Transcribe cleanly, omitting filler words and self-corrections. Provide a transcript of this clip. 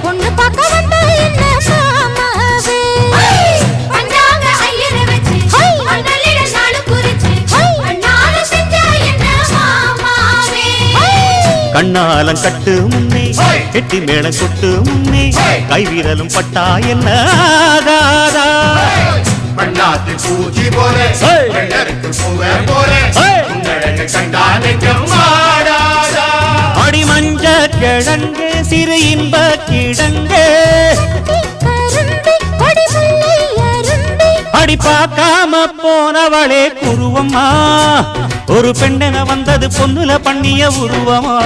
பொண்ணு பார்க்க வந்த என்ன மாமாவே பஞ்சாங்க ஐயரை வச்சு மண்டலிட நாடு குறிச்சு அண்ணால செஞ்சா என்ன மாமாவே கண்ணாலம் கட்டு முன்னே கெட்டி மேளம் கொட்டு முன்னே கைவீரலும் பட்டா என்ன ஆகாதா பண்ணாத்து பூச்சி போலே பூவே போலே கண்டா நெஞ்சம் ஆடாதா அடி மஞ்ச கிழங்கு சிறு இன்ப கிழங்கு அடி பார்க்காம போனவளே குருவம்மா ஒரு பெண்ணென வந்தது பொண்ணுல பண்ணிய உருவமா